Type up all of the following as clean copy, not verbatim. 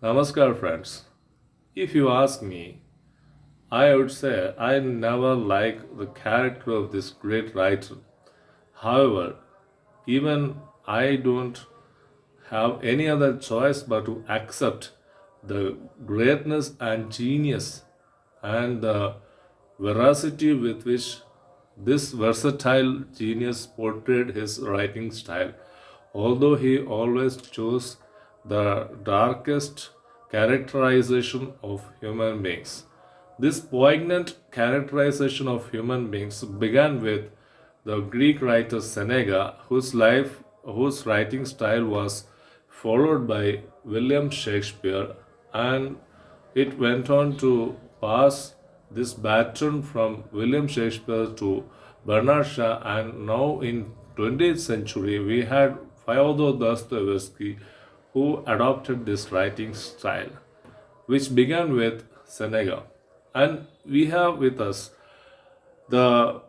Namaskar, friends. If you ask me, I would say I never liked the character of this great writer. However, even I don't have any other choice but to accept the greatness and genius and the veracity with which this versatile genius portrayed his writing style. Although he always chose the darkest characterization of human beings. This poignant characterization of human beings began with the Greek writer Seneca, whose writing style was followed by William Shakespeare, and it went on to pass this baton from William Shakespeare to Bernard Shaw, and now in 20th century we had Fyodor Dostoyevsky who adopted this writing style, which began with Seneca. And we have with us the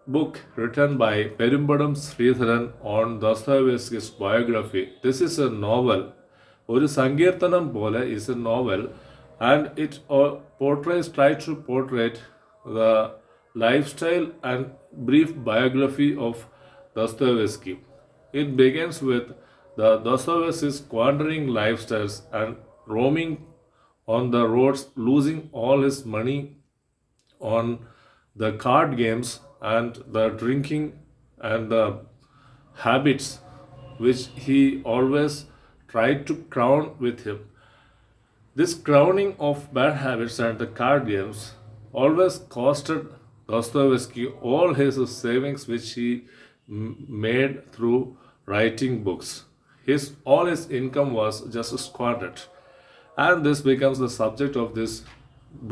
book written by Perumbadom Sridharan on Dostoyevsky's biography. This is a novel. ഒരു സങ്കീർത്തനം പോലെ is a novel, and it tries to portray the lifestyle and brief biography of Dostoevsky. It begins with the Dostoevsky's squandering lifestyles and roaming on the roads, losing all his money on the card games and the drinking and the habits which he always tried to crown with him. This crowning of bad habits and the card games always costed Dostoevsky all his savings which he made through writing books. All his income was just squandered. And this becomes the subject of this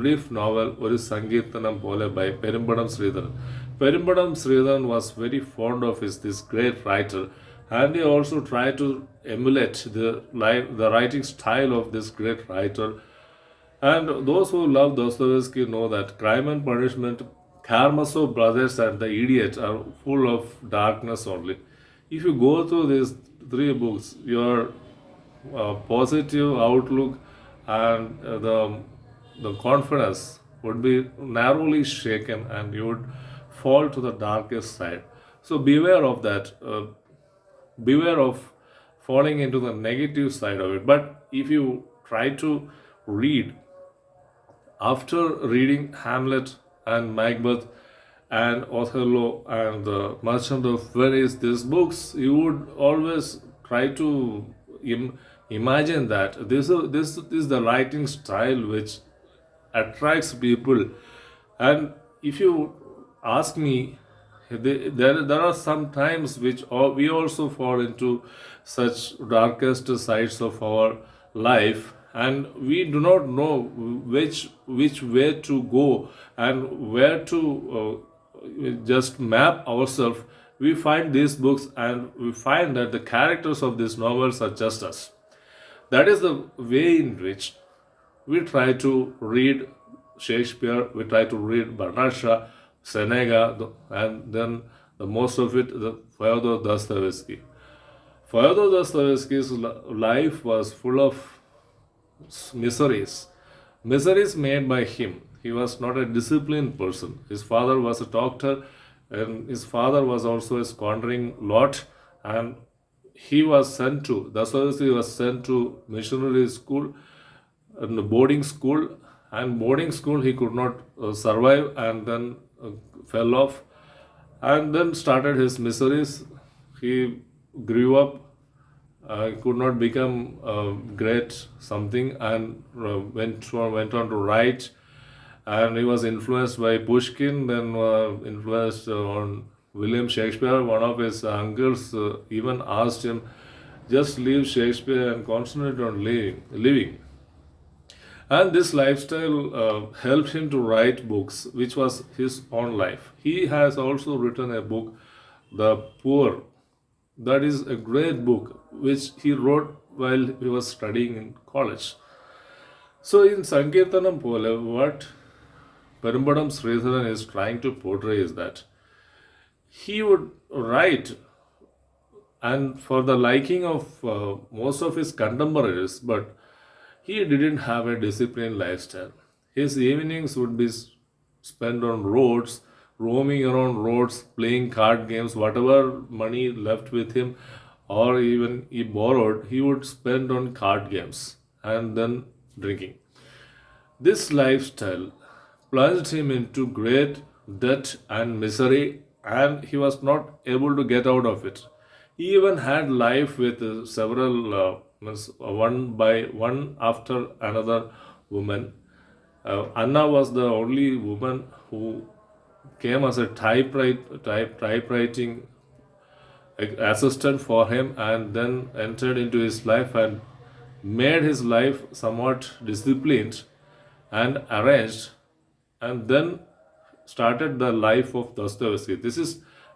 brief novel, ഒരു സങ്കീർത്തനം പോലെ by Perumbadom Sridharan. Perumbadom Sridharan was very fond of this great writer, and he also tried to emulate the writing style of this great writer. And those who love Dostoevsky know that Crime and Punishment, Karamazov Brothers, and The Idiot are full of darkness only. If you go through these three books, your positive outlook and the confidence would be narrowly shaken, and you would fall to the darkest side. So beware of that. Beware of falling into the negative side of it. But if you try to read, after reading Hamlet and Macbeth and Othello and the Merchant of Venice, these books, you would always try to imagine that this is the writing style which attracts people. And if you ask me, there are some times which we also fall into such darkest sides of our life, and we do not know which way to go and where to just map ourselves. We find these books and we find that the characters of these novels are just us. That is the way in which we try to read Shakespeare, we try to read Bernard Shaw, Seneca, and then the most of it, the Fyodor Dostoevsky. Fyodor Dostoevsky's life was full of miseries. Miseries made by him. He was not a disciplined person. His father was a doctor, and his father was also a squandering lot, and Dostoevsky was sent to missionary school and boarding school, and boarding school he could not survive, and then fell off, and then started his miseries. He grew up, could not become great something, and went on to write, and he was influenced by Pushkin, then influenced on William Shakespeare. One of his uncles even asked him, just leave Shakespeare and concentrate on living. And this lifestyle helped him to write books, which was his own life. He has also written a book, The Poor. That is a great book, which he wrote while he was studying in college. So in Sankeerthanam Pole, what Perumbadom Sridharan is trying to portray is that he would write, and for the liking of most of his contemporaries, but He didn't have a disciplined lifestyle. His evenings would be spent on roads, roaming around roads, playing card games, whatever money left with him, or even he borrowed, he would spend on card games and then drinking. This lifestyle plunged him into great debt and misery, and he was not able to get out of it. He even had life with several, one by one after another woman. Anna was the only woman who came as a typewriting assistant for him, and then entered into his life and made his life somewhat disciplined and arranged, and then started the life of Dostoyevsky. This is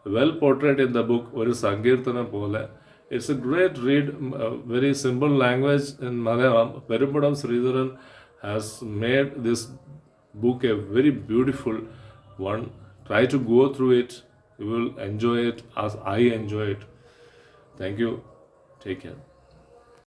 well portrayed in the book ഒരു സങ്കീർത്തനം പോലെ. It's a great read, very simple language in Malayalam. Perumbadom Sridharan has made this book a very beautiful one. Try to go through it. You will enjoy it as I enjoy it. Thank you. Take care.